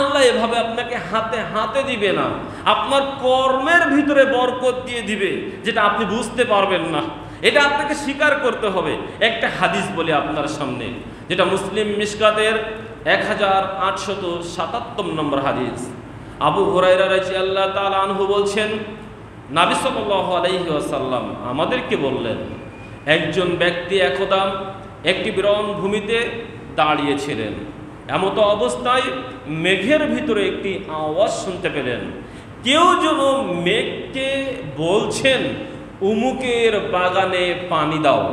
আল্লাহ এভাবে আপনাকে হাতে হাতে দিবে না, আপনার কর্মের ভিতরে বরকত দিয়ে দিবে, যেটা আপনি বুঝতে পারবেন না। এটা আপনাকে স্বীকার করতে হবে। একটা হাদিস বলি আপনার সামনে, যেটা মুসলিম মিশকাতের 1877 নম্বর হাদিস। আবু হুরায়রা রাদিয়াল্লাহু তাআলা আনহু বলছেন, নবী সাল্লাল্লাহু আলাইহি ওয়াসাল্লাম আমাদেরকে বললেন, একজন ব্যক্তি একদা একটি বিরান ভূমিতে দাঁড়িয়েছিলেন। এমত অবস্থায় মেঘের ভিতরে একটি আওয়াজ শুনতে পেলেন। কেউ যেন মেঘকে বলছেন, উমুকের বাগানে পানি দাও।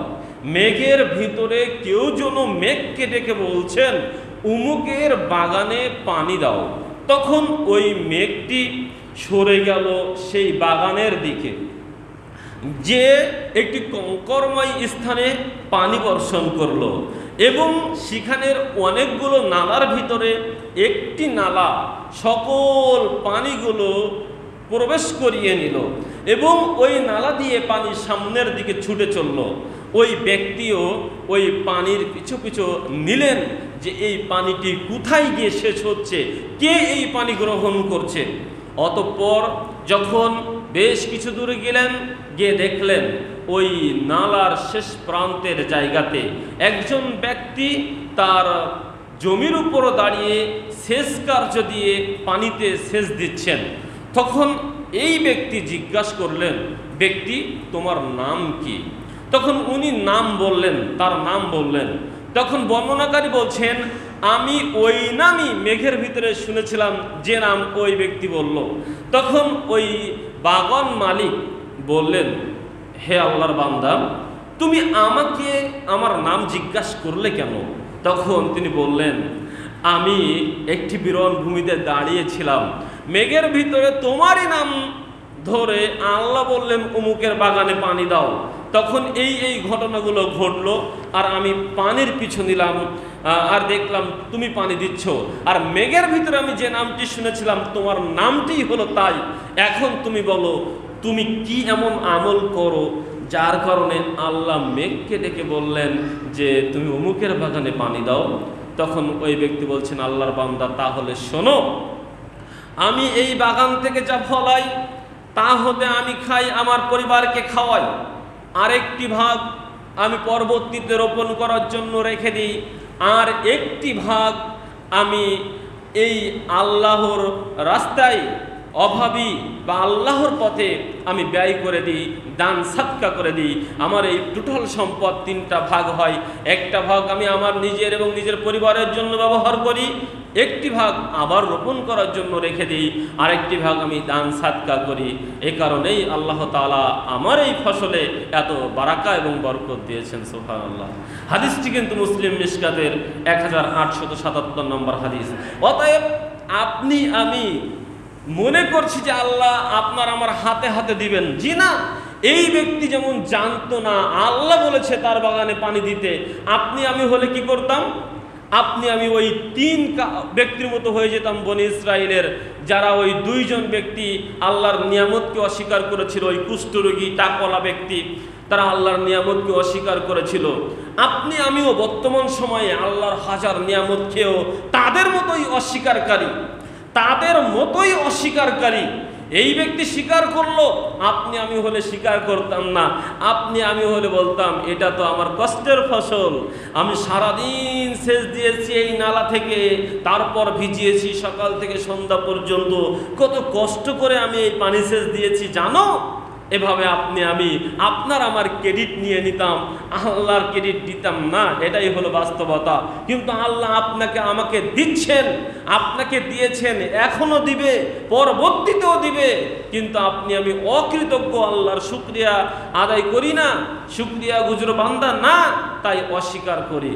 মেঘের ভিতরে কেউ যেন মেঘকে ডেকে বলছেন, উমুকের বাগানে পানি দাও। তখন ওই মেঘটি সরে গেল সেই বাগানের দিকে, যে একটি কঙ্করময় স্থানে পানি বর্ষণ করলো, এবং সেখানের অনেকগুলো নালার ভিতরে একটি নালা সকল পানিগুলো প্রবেশ করিয়ে নিল, এবং ওই নালা দিয়ে পানি সামনের দিকে ছুটে চলল। ওই ব্যক্তিও ওই পানির পিছু পিছু নিলেন যে এই পানিটি কোথায় গিয়ে শেষ হচ্ছে, কে এই পানি গ্রহণ করছে। অতঃপর যখন বেশ কিছু দূরে গেলেন, গিয়ে দেখলেন ওই নালার শেষ প্রান্তের জায়গাতে একজন ব্যক্তি তার জমির উপর দাঁড়িয়ে সেচ কার্য দিয়ে পানিতে সেচ দিচ্ছেন। তখন এই ব্যক্তি জিজ্ঞাসা করলেন, ব্যক্তি তোমার নাম কি? তখন উনি নাম বললেন, তার নাম বললেন। তখন বর্ণনাকারী বলছেন, আমি ওই নামই মেঘের ভিতরে শুনেছিলাম যে নাম ওই ব্যক্তি বলল। তখন ওই বাগান মালিক বললেন, হে আল্লাহর বান্দা, তুমি আমাকে আমার নাম জিজ্ঞাসা করলে কেন? তখন তিনি বললেন, আমি একটি বিরন ভূমিতে দাঁড়িয়েছিলাম, মেঘের ভিতরে তোমারই নাম ধরে আল্লাহ বললেন অমুকের বাগানে পানি দাও। তখন এই ঘটনাগুলো ঘটলো, আর আমি পানির পিছু নিলাম, আর দেখলাম তুমি পানি দিচ্ছ, আর মেঘের ভিতরে আমি যে নামটি শুনেছিলাম তোমার নামটিই হলো তাই। এখন তুমি বলো, তুমি কি এমন আমল করো যার কারণে আল্লাহ মেঘকে ডেকে বললেন যে তুমি অমুকের বাগানে পানি দাও? তখন ওই ব্যক্তি বলছেন, আল্লাহর বান্দা, তাহলে শোনো, আমি এই বাগান থেকে যা ফলাই তা হতে আমি খাই, আমার পরিবারকে খাওয়াই। আরেকটি ভাগ আমি পরবর্তীতে রোপণ করার জন্য রেখে দিই, আর একটি ভাগ আমি এই আল্লাহর রাস্তায় অভাবী বা আল্লাহর পথে আমি ব্যয় করে দিই, দান সাদকা করে দিই। আমার এই টোটাল সম্পদ 3টা ভাগ হয়। একটা ভাগ আমি আমার নিজের এবং নিজের পরিবারের জন্য ব্যবহার করি, একটি ভাগ আবার রোপণ করার জন্য রেখে দিই, আরেকটি ভাগ আমি দান সাদকা করি। এই কারণেই আল্লাহ তাআলা আমার এই ফসলে এত বারাকা এবং বরকত দিয়েছেন। সুবহানাল্লাহ। হাদিসটি কিন্তু মুসলিম মিশকাতের 1877 নম্বর হাদিস। অতএব আপনি আমি মনে করছি যে আল্লাহ আপনার আমার হাতে হাতে দিবেন, জি না। এই ব্যক্তি যেমন জানতো না আল্লাহ বলেছে তার বাগানে পানি দিতে, আপনি আমি হলে কি করতাম? আপনি আমি ওই 3 ব্যক্তির মতো হয়ে যেতাম বনি ইসরাইলের, যারা ওই 2 জন ব্যক্তি আল্লাহর নিয়ামতকে অস্বীকার করেছিল। ওই কুষ্ঠরোগী টাকলা ব্যক্তি, তারা আল্লাহর নিয়ামতকে অস্বীকার করেছিল। আপনি আমিও বর্তমান সময়ে আল্লাহর হাজার নিয়ামত খেয়েও তাদের মতোই অস্বীকারী। এই ব্যক্তি স্বীকার করলো, আপনি আমি হলে স্বীকার করতাম না। আপনি আমি হলে বলতাম, এটা তো আমার কষ্টের ফসল, আমি সারাদিন সেচ দিয়েছি এই নালা থেকে, তারপর ভিজিয়েছি সকাল থেকে সন্ধ্যা পর্যন্ত, কত কষ্ট করে আমি এই পানি সেচ দিয়েছি জানো। এভাবে আপনি আমি আপনার আমার ক্রেডিট নিয়ে নিতাম, আল্লাহর ক্রেডিট দিতাম না। এটাই হলো বাস্তবতা। কিন্তু আল্লাহ আপনাকে আমাকে দিচ্ছেন, আপনাকে দিয়েছেন, এখনো দিবে, পরবর্তীতেও দিবে। কিন্তু আপনি আমি অকৃতজ্ঞ, আল্লাহর শুকরিয়া আদায় করি না, শুকরিয়া গুজর বান্দা না, তাই অস্বীকার করি।